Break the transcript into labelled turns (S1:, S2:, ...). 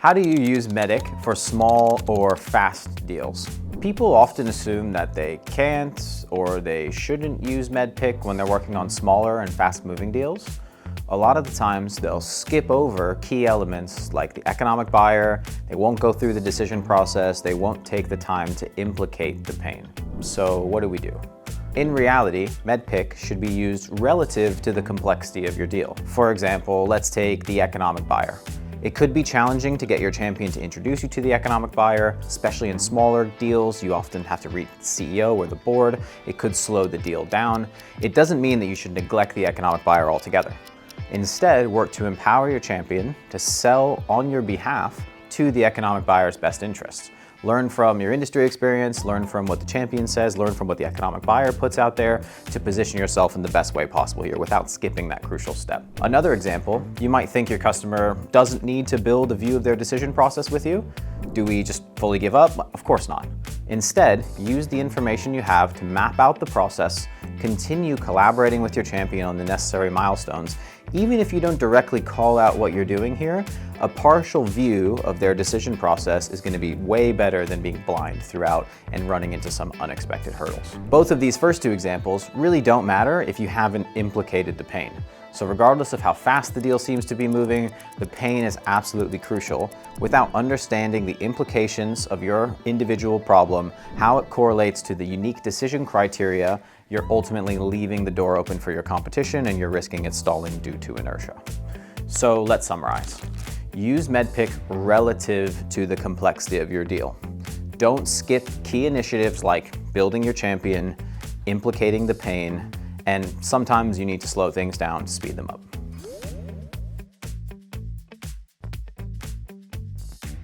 S1: How do you use Medic for small or fast deals? People often assume that they can't or they shouldn't use MEDPIC when they're working on smaller and fast-moving deals. A lot of the times they'll skip over key elements like the economic buyer, they won't go through the decision process, they won't take the time to implicate the pain. So what do we do? In reality, MEDPIC should be used relative to the complexity of your deal. For example, let's take the economic buyer. It could be challenging to get your champion to introduce you to the economic buyer, especially in smaller deals. You often have to reach the CEO or the board. It could slow the deal down. It doesn't mean that you should neglect the economic buyer altogether. Instead, work to empower your champion to sell on your behalf to the economic buyer's best interests. Learn from your industry experience, learn from what the champion says, learn from what the economic buyer puts out there to position yourself in the best way possible here without skipping that crucial step. Another example, you might think your customer doesn't need to build a view of their decision process with you. Do we just fully give up? Of course not. Instead, use the information you have to map out the process, continue collaborating with your champion on the necessary milestones. Even if you don't directly call out what you're doing here, a partial view of their decision process is going to be way better than being blind throughout and running into some unexpected hurdles. Both of these first two examples really don't matter if you haven't implicated the pain. So regardless of how fast the deal seems to be moving, the pain is absolutely crucial. Without understanding the implications of your individual problem, how it correlates to the unique decision criteria, you're ultimately leaving the door open for your competition and you're risking it stalling due to inertia. So let's summarize. Use MEDPIC relative to the complexity of your deal. Don't skip key initiatives like building your champion, implicating the pain, and sometimes you need to slow things down to speed them up.